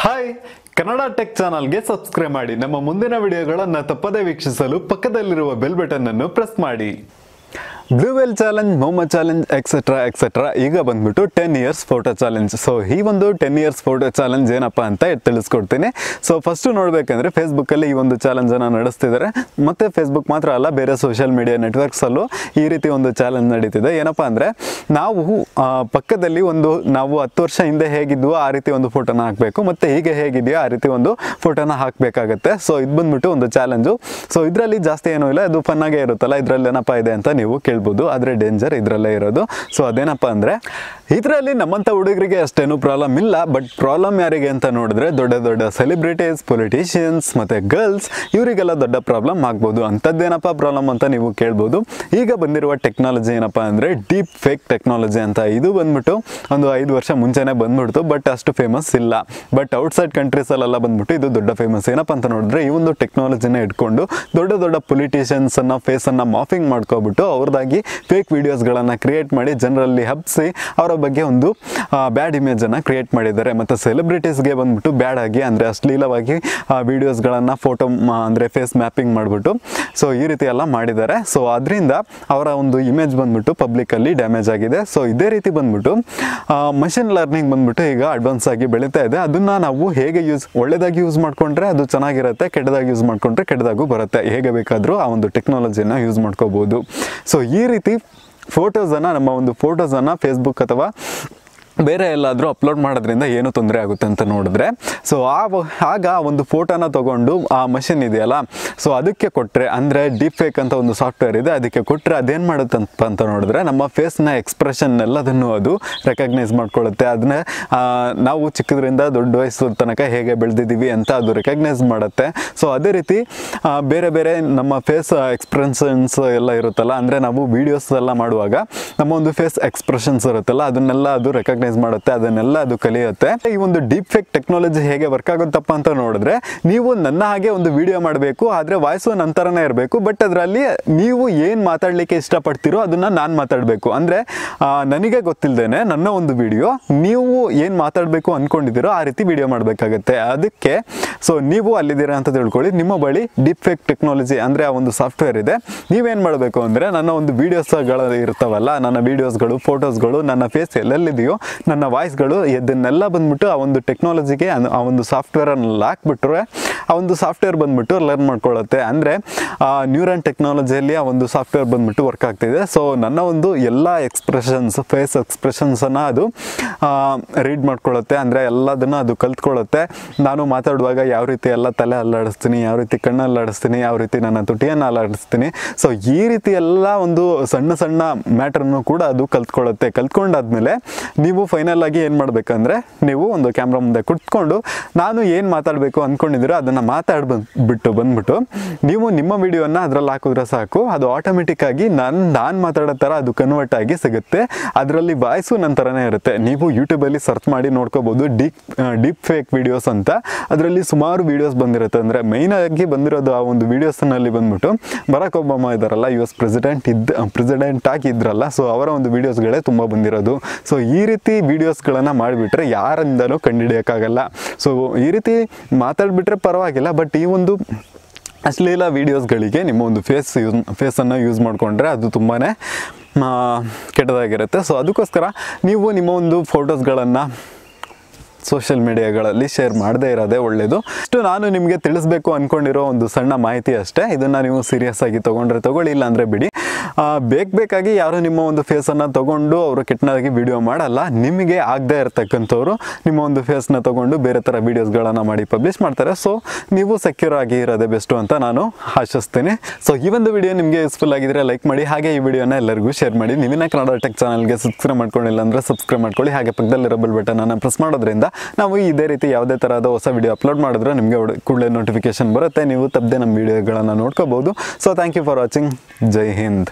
Hi Kannada tech ಚಾನಲ್ಗೆ subscribe ಮಾಡಿ. ನಮ್ಮ ಮುಂದಿನ ವಿಡಿಯೋಗಳನ್ನು ತಪ್ಪದೇ ವೀಕ್ಷಿಸಲು ಪಕ್ಕದಲ್ಲಿರುವ ಬೆಲ್ ಬಟನ್ ಅನ್ನು ಪ್ರೆಸ್ ಮಾಡಿ. Blue whale challenge, Mohammed challenge et cetera ಈಗ ಬಂದ್ಬಿಟ್ಟು 10 ಇಯರ್ಸ್ ಫೋಟೋ ಚಾಲೆಂಜ್. ಸೊ ಈ ಒಂದು 10 ಇಯರ್ಸ್ ಫೋಟೋ ಚಾಲೆಂಜ್ ಏನಪ್ಪ ಅಂತ ತಿಳಿಸ್ಕೊಡ್ತೀನಿ. ಸೊ ಫಸ್ಟು ನೋಡಬೇಕಂದ್ರೆ ಫೇಸ್ಬುಕ್ಕಲ್ಲಿ ಈ ಒಂದು ಚಾಲೆಂಜನ್ನು ನಡೆಸ್ತಿದ್ದಾರೆ. ಮತ್ತು ಫೇಸ್ಬುಕ್ ಮಾತ್ರ ಅಲ್ಲ, ಬೇರೆ ಸೋಷಿಯಲ್ ಮೀಡಿಯಾ ನೆಟ್ವರ್ಕ್ಸಲ್ಲೂ ಈ ರೀತಿ ಒಂದು ಚಾಲೆಂಜ್ ನಡೀತಿದೆ. ಏನಪ್ಪ ಅಂದರೆ ನಾವು ಪಕ್ಕದಲ್ಲಿ ನಾವು 10 ವರ್ಷ ಹಿಂದೆ ಹೇಗಿದ್ವೋ ಆ ರೀತಿ ಒಂದು ಫೋಟೋನ ಹಾಕಬೇಕು, ಮತ್ತು ಹೀಗೆ ಹೇಗಿದೆಯೋ ಆ ರೀತಿ ಒಂದು ಫೋಟೋನ ಹಾಕಬೇಕಾಗತ್ತೆ. ಸೊ ಇದು ಬಂದ್ಬಿಟ್ಟು ಒಂದು ಚಾಲೆಂಜು. ಸೊ ಇದರಲ್ಲಿ ಜಾಸ್ತಿ ಏನೂ ಇಲ್ಲ, ಅದು ಫನ್ನಾಗೇ ಇರುತ್ತಲ್ಲ. ಇದರಲ್ಲಿ ಏನಪ್ಪ ಇದೆ ಅಂತ ನೀವು ಕೇಳ್ಬೋದು, ಆದರೆ ಡೇಂಜರ್ ಇದರಲ್ಲೇ ಇರೋದು. ಸೊ ಅದೇನಪ್ಪ ಅಂದರೆ ಇದರಲ್ಲಿ ನಮ್ಮಂಥ ಹುಡುಗರಿಗೆ ಅಷ್ಟೇನು ಪ್ರಾಬ್ಲಮ್ ಇಲ್ಲ. ಬಟ್ ಪ್ರಾಬ್ಲಮ್ ಯಾರಿಗೆ ಅಂತ ನೋಡಿದ್ರೆ ದೊಡ್ಡ ದೊಡ್ಡ ಸೆಲೆಬ್ರಿಟೀಸ್, ಪೊಲಿಟಿಷಿಯನ್ಸ್ ಮತ್ತು ಗರ್ಲ್ಸ್, ಇವರಿಗೆಲ್ಲ ದೊಡ್ಡ ಪ್ರಾಬ್ಲಮ್ ಆಗ್ಬೋದು. ಅಂಥದ್ದೇನಪ್ಪ ಪ್ರಾಬ್ಲಮ್ ಅಂತ ನೀವು ಕೇಳ್ಬೋದು. ಈಗ ಬಂದಿರುವ ಟೆಕ್ನಾಲಜಿ ಏನಪ್ಪ ಅಂದರೆ ಡೀಪ್ ಫೇಕ್ ಟೆಕ್ನಾಲಜಿ ಅಂತ. ಇದು ಬಂದ್ಬಿಟ್ಟು ಒಂದು 5 ವರ್ಷ ಮುಂಚೆನೇ ಬಂದ್ಬಿಡ್ತು, ಬಟ್ ಅಷ್ಟು ಫೇಮಸ್ ಇಲ್ಲ. ಬಟ್ ಔಟ್ಸೈಡ್ ಕಂಟ್ರೀಸಲ್ಲೆಲ್ಲ ಬಂದ್ಬಿಟ್ಟು ಇದು ದೊಡ್ಡ ಫೇಮಸ್. ಏನಪ್ಪ ಅಂತ ನೋಡಿದ್ರೆ ಈ ಒಂದು ಟೆಕ್ನಾಲಜಿನ ಇಟ್ಕೊಂಡು ದೊಡ್ಡ ದೊಡ್ಡ ಪೊಲಿಟಿಷಿಯನ್ಸನ್ನು ಫೇಸನ್ನು ಮಾಫಿಂಗ್ ಮಾಡ್ಕೊಬಿಟ್ಟು ಅವ್ರದ್ದಾಗಿ ಫೇಕ್ ವೀಡಿಯೋಸ್ಗಳನ್ನು ಕ್ರಿಯೇಟ್ ಮಾಡಿ ಜನರಲ್ಲಿ ಹಬ್ಬಿಸಿ ಅವರ ಬಗ್ಗೆ ಒಂದು ಬ್ಯಾಡ್ ಇಮೇಜನ್ನು ಕ್ರಿಯೇಟ್ ಮಾಡಿದ್ದಾರೆ. ಮತ್ತು ಸೆಲೆಬ್ರಿಟೀಸ್ಗೆ ಬಂದ್ಬಿಟ್ಟು ಬ್ಯಾಡ್ ಆಗಿ ಅಂದರೆ ಅಶ್ಲೀಲವಾಗಿ ವೀಡಿಯೋಸ್ಗಳನ್ನು ಫೋಟೋ ಅಂದರೆ ಫೇಸ್ ಮ್ಯಾಪಿಂಗ್ ಮಾಡಿಬಿಟ್ಟು ಸೊ ಈ ರೀತಿ ಎಲ್ಲ ಮಾಡಿದ್ದಾರೆ. ಸೊ ಅದರಿಂದ ಅವರ ಒಂದು ಇಮೇಜ್ ಬಂದ್ಬಿಟ್ಟು ಪಬ್ಲಿಕಲ್ಲಿ ಡ್ಯಾಮೇಜ್ ಆಗಿದೆ. ಸೊ ಇದೇ ರೀತಿ ಬಂದ್ಬಿಟ್ಟು ಮಷಿನ್ ಲರ್ನಿಂಗ್ ಬಂದ್ಬಿಟ್ಟು ಈಗ ಅಡ್ವಾನ್ಸ್ ಆಗಿ ಬೆಳೀತಾ ಇದೆ. ಅದನ್ನು ನಾವು ಹೇಗೆ ಒಳ್ಳೆಯದಾಗಿ ಯೂಸ್ ಮಾಡಿಕೊಂಡ್ರೆ ಅದು ಚೆನ್ನಾಗಿರುತ್ತೆ, ಕೆಟ್ಟದಾಗಿ ಯೂಸ್ ಮಾಡಿಕೊಂಡ್ರೆ ಕೆಟ್ಟದಾಗೂ ಬರುತ್ತೆ. ಹೇಗೆ ಬೇಕಾದರೂ ಆ ಒಂದು ಟೆಕ್ನಾಲಜಿನ ಯೂಸ್ ಮಾಡ್ಕೋಬೋದು. ಸೊ ಈ ರೀತಿ ನಮ್ಮ ಒಂದು ಫೋಟೋಸನ್ನು ಫೇಸ್ಬುಕ್ ಅಥವಾ ಬೇರೆ ಎಲ್ಲಾದರೂ ಅಪ್ಲೋಡ್ ಮಾಡೋದ್ರಿಂದ ಏನು ತೊಂದರೆ ಆಗುತ್ತೆ ಅಂತ ನೋಡಿದ್ರೆ, ಸೊ ಆಗ ಒಂದು ಫೋಟೋನ ತೊಗೊಂಡು ಆ ಮಷಿನ್ ಇದೆಯಲ್ಲ, ಸೊ ಅದಕ್ಕೆ ಕೊಟ್ಟರೆ, ಅಂದರೆ ಡೀಪ್ ಫೇಕ್ ಅಂತ ಒಂದು ಸಾಫ್ಟ್ವೇರ್ ಇದೆ, ಅದಕ್ಕೆ ಕೊಟ್ಟರೆ ಅದೇನು ಮಾಡುತ್ತಂತ ಅಂತ ನೋಡಿದ್ರೆ ನಮ್ಮ ಫೇಸ್ನ ಎಕ್ಸ್ಪ್ರೆಷನ್ ಎಲ್ಲದನ್ನು ಅದು ರೆಕಗ್ನೈಸ್ ಮಾಡ್ಕೊಳ್ಳುತ್ತೆ. ಅದನ್ನೇ ನಾವು ಚಿಕ್ಕದ್ರಿಂದ ದೊಡ್ಡ ವಯಸ್ಸು ತನಕ ಹೇಗೆ ಬೆಳೆದಿದ್ದೀವಿ ಅಂತ ಅದು ರೆಕಗ್ನೈಸ್ ಮಾಡುತ್ತೆ. ಸೊ ಅದೇ ರೀತಿ ಬೇರೆ ಬೇರೆ ನಮ್ಮ ಫೇಸ್ ಎಕ್ಸ್ಪ್ರೆಷನ್ಸ್ ಎಲ್ಲ ಇರುತ್ತಲ್ಲ, ಅಂದರೆ ನಾವು ವೀಡಿಯೋಸ್ ಎಲ್ಲ ಮಾಡುವಾಗ ನಮ್ಮ ಒಂದು ಫೇಸ್ ಎಕ್ಸ್ಪ್ರೆಷನ್ಸ್ ಇರುತ್ತಲ್ಲ, ಅದನ್ನೆಲ್ಲ ಅದು ರೆಕಗ್ನೈಸ್ ಮಾಡುತ್ತೆ, ಅದನ್ನೆಲ್ಲ ಅದು ಕಲಿಯುತ್ತೆ. ಈ ಒಂದು ಡೀಪ್ ಫೇಕ್ ಟೆಕ್ನಾಲಜಿ ಹೇಗೆ ವರ್ಕ್ ಆಗುತ್ತಪ್ಪ ಅಂತ ನೋಡಿದ್ರೆ, ನೀವು ನನ್ನ ಹಾಗೆ ಒಂದು ವಿಡಿಯೋ ಮಾಡಬೇಕು, ಆದರೆ ವಾಯ್ಸು ನಂತರನೇ ಇರಬೇಕು. ಬಟ್ ಅದರಲ್ಲಿ ನೀವು ಏನು ಮಾತಾಡಲಿಕ್ಕೆ ಇಷ್ಟಪಡ್ತೀರೋ ಅದನ್ನು ನಾನು ಮಾತಾಡಬೇಕು. ಅಂದರೆ ನನಗೆ ಗೊತ್ತಿಲ್ಲದೇನೆ ನನ್ನ ಒಂದು ವಿಡಿಯೋ ನೀವು ಏನು ಮಾತಾಡಬೇಕು ಅಂದ್ಕೊಂಡಿದ್ದೀರೋ ಆ ರೀತಿ ವಿಡಿಯೋ ಮಾಡಬೇಕಾಗತ್ತೆ. ಅದಕ್ಕೆ ಸೊ ನೀವು ಅಲ್ಲಿದ್ದೀರಾ ಅಂತ ತಿಳ್ಕೊಳ್ಳಿ, ನಿಮ್ಮ ಬಳಿ ಡೀಪ್ ಫೇಕ್ ಟೆಕ್ನಾಲಜಿ ಅಂದರೆ ಆ ಒಂದು ಸಾಫ್ಟ್ವೇರ್ ಇದೆ. ನೀವೇನು ಮಾಡಬೇಕು ಅಂದರೆ ನನ್ನ ಒಂದು ವೀಡಿಯೋಸ್ಗಳು ಇರ್ತಾವಲ್ಲ, ನನ್ನ ವೀಡಿಯೋಸ್ಗಳು, ಫೋಟೋಸ್ಗಳು, ನನ್ನ ಫೇಸ್ ಎಲ್ಲೆಲ್ಲಿದೆಯೋ, ನನ್ನ ವಾಯ್ಸ್ಗಳು, ಇದನ್ನೆಲ್ಲ ಬಂದ್ಬಿಟ್ಟು ಆ ಒಂದು ಟೆಕ್ನಾಲಜಿಗೆ ಆ ಒಂದು ಸಾಫ್ಟ್ವೇರನ್ನು ಹಾಕ್ಬಿಟ್ರೆ ಆ ಒಂದು ಸಾಫ್ಟ್ವೇರ್ ಬಂದ್ಬಿಟ್ಟು ಲರ್ನ್ ಮಾಡ್ಕೊಳ್ಳುತ್ತೆ. ಅಂದರೆ ನ್ಯೂರನ್ ಟೆಕ್ನಾಲಜಿಯಲ್ಲಿ ಆ ಒಂದು ಸಾಫ್ಟ್ವೇರ್ ಬಂದ್ಬಿಟ್ಟು ವರ್ಕ್ ಆಗ್ತಿದೆ. ಸೊ ನನ್ನ ಒಂದು ಎಲ್ಲ ಎಕ್ಸ್ಪ್ರೆಷನ್ಸ್, ಫೇಸ್ ಎಕ್ಸ್ಪ್ರೆಷನ್ಸನ್ನು ಅದು ರೀಡ್ ಮಾಡ್ಕೊಳ್ಳುತ್ತೆ, ಅಂದರೆ ಎಲ್ಲದನ್ನು ಅದು ಕಲ್ತ್ಕೊಳ್ಳುತ್ತೆ. ನಾನು ಮಾತಾಡುವಾಗ ಯಾವ ರೀತಿ ಎಲ್ಲ ತಲೆ ಅಲ್ಲಾಡಿಸ್ತೀನಿ, ಯಾವ ರೀತಿ ಕಣ್ಣು ಅಲ್ಲಾಡಿಸ್ತೀನಿ, ಯಾವ ರೀತಿ ನನ್ನ ತುಟಿಯನ್ನು ಅಲ್ಲಾಡಿಸ್ತೀನಿ, ಸೊ ಈ ರೀತಿ ಎಲ್ಲ ಒಂದು ಸಣ್ಣ ಸಣ್ಣ ಮ್ಯಾಟ್ರನ್ನು ಕೂಡ ಅದು ಕಲ್ತ್ಕೊಳ್ಳುತ್ತೆ. ಕಲ್ತ್ಕೊಂಡಾದ್ಮೇಲೆ ನೀವು ಫೈನಲ್ ಆಗಿ ಏನು ಮಾಡಬೇಕಂದ್ರೆ, ನೀವು ಒಂದು ಕ್ಯಾಮ್ರಾ ಮುಂದೆ ಕುತ್ಕೊಂಡು ನಾನು ಏನು ಮಾತಾಡಬೇಕು ಅಂದ್ಕೊಂಡಿದ್ದೀರೋ ಅದನ್ನು ಬಂದ್ಬಿಟ್ಟು ನೀವು ನಿಮ್ಮ ವಿಡಿಯೋನ ಅದರಲ್ಲಿ ಹಾಕಿದ್ರೆ ಸಾಕು, ಅದು ಆಟೋಮೆಟಿಕ್ಕಾಗಿ ನಾನು ಮಾತಾಡೋ ಥರ ಅದು ಕನ್ವರ್ಟ್ ಆಗಿ ಸಿಗುತ್ತೆ. ಅದರಲ್ಲಿ ವಾಯ್ಸು ನನ್ನ ಥರನೇ ಇರುತ್ತೆ. ನೀವು ಯೂಟ್ಯೂಬಲ್ಲಿ ಸರ್ಚ್ ಮಾಡಿ ನೋಡ್ಕೋಬೋದು ಡೀಪ್ ಫೇಕ್ ವೀಡಿಯೋಸ್ ಅಂತ. ಅದರಲ್ಲಿ ಸುಮಾರು ವೀಡಿಯೋಸ್ ಬಂದಿರುತ್ತೆ. ಅಂದರೆ ಮೇಯ್ನಾಗಿ ಬಂದಿರೋದು ಆ ಒಂದು ವೀಡಿಯೋಸ್ನಲ್ಲಿ ಬಂದ್ಬಿಟ್ಟು ಬರಾಕ್ ಒಬಾಮಾ ಇದ್ದಾರಲ್ಲ, US ಪ್ರೆಸಿಡೆಂಟ್ ಆಗಿದ್ರಲ್ಲ, ಸೊ ಅವರ ಒಂದು ವೀಡಿಯೋಸ್ಗಳೇ ತುಂಬ ಬಂದಿರೋದು. ಸೊ ಈ ರೀತಿ ವೀಡಿಯೋಸ್ಗಳನ್ನು ಮಾಡಿಬಿಟ್ರೆ ಯಾರಿಂದಲೂ ಕಂಡುಹಿಡಿಯೋಕ್ಕಾಗಲ್ಲ. ಸೊ ಈ ರೀತಿ ಮಾತಾಡಿಬಿಟ್ರೆ ಪರವಾಗಿಲ್ಲ, ಬಟ್ ಈ ಒಂದು ಅಶ್ಲೀಲ ವೀಡಿಯೋಸ್ಗಳಿಗೆ ನಿಮ್ಮ ಒಂದು ಫೇಸನ್ನು ಯೂಸ್ ಮಾಡಿಕೊಂಡ್ರೆ ಅದು ತುಂಬಾ ಕೆಟ್ಟದಾಗಿರುತ್ತೆ. ಸೊ ಅದಕ್ಕೋಸ್ಕರ ನೀವು ನಿಮ್ಮ ಒಂದು ಫೋಟೋಸ್ಗಳನ್ನು ಸೋಷಿಯಲ್ ಮೀಡಿಯಾಗಳಲ್ಲಿ ಶೇರ್ ಮಾಡದೇ ಇರೋದೇ ಒಳ್ಳೆಯದು. ಇಷ್ಟು ನಾನು ನಿಮಗೆ ತಿಳಿಸ್ಬೇಕು ಅಂದ್ಕೊಂಡಿರೋ ಒಂದು ಸಣ್ಣ ಮಾಹಿತಿ ಅಷ್ಟೇ. ಇದನ್ನು ನೀವು ಸೀರಿಯಸ್ ಆಗಿ ತೊಗೊಂಡ್ರೆ ತೊಗೊಳ್ಳಿ, ಇಲ್ಲ ಅಂದರೆ ಬಿಡಿ. ಬೇಕಾಗಿ ಯಾರು ನಿಮ್ಮ ಒಂದು ಫೇಸನ್ನು ತೊಗೊಂಡು ಅವರು ಕೆಟ್ಟದಾಗಿ ವಿಡಿಯೋ ಮಾಡಲ್ಲ. ನಿಮಗೆ ಆಗದೇ ಇರತಕ್ಕಂಥವ್ರು ನಿಮ್ಮ ಒಂದು ಫೇಸ್ನ ತೊಗೊಂಡು ಬೇರೆ ಥರ ವೀಡಿಯೋಸ್ಗಳನ್ನು ಮಾಡಿ ಪಬ್ಲಿಷ್ ಮಾಡ್ತಾರೆ. ಸೊ ನೀವು ಸೆಕ್ಯೂರ್ ಆಗಿ ಇರೋದೇ ಬೆಸ್ಟು ಅಂತ ನಾನು ಆಶಿಸ್ತೀನಿ. ಸೊ ಈ ಒಂದು ವಿಡಿಯೋ ನಿಮಗೆ ಯೂಸ್ಫುಲ್ ಆಗಿದ್ರೆ ಲೈಕ್ ಮಾಡಿ, ಹಾಗೆ ಈ ವಿಡಿಯೋನ ಎಲ್ಲರಿಗೂ ಶೇರ್ ಮಾಡಿ. ನೀವಿನ ಕನ್ನಡ ಟೆಕ್ ಚಾನಲ್ಗೆ ಸಬ್ಸ್ಕ್ರೈಬ್ ಮಾಡ್ಕೊಂಡಿಲ್ಲ ಅಂದರೆ ಸಬ್ಸ್ಕ್ರೈಬ್ ಮಾಡ್ಕೊಳ್ಳಿ. ಹಾಗೆ ಪಕ್ಕದಲ್ಲಿರೋ ಬೆಲ್ ಬಟನನ್ನು ಪ್ರೆಸ್ ಮಾಡೋದ್ರಿಂದ ನಾವು ಇದೇ ರೀತಿ ಯಾವುದೇ ಥರದ ಹೊಸ ವಿಡಿಯೋ ಅಪ್ಲೋಡ್ ಮಾಡಿದ್ರೆ ನಿಮಗೆ ಕೂಡಲೇ ನೋಟಿಫಿಕೇಶನ್ ಬರುತ್ತೆ. ನೀವು ತಪ್ಪದೆ ನಮ್ಮ ವಿಡಿಯೋಗಳನ್ನು ನೋಡ್ಕೋಬೋದು. So thank you for watching. ಜೈ ಹಿಂದ್.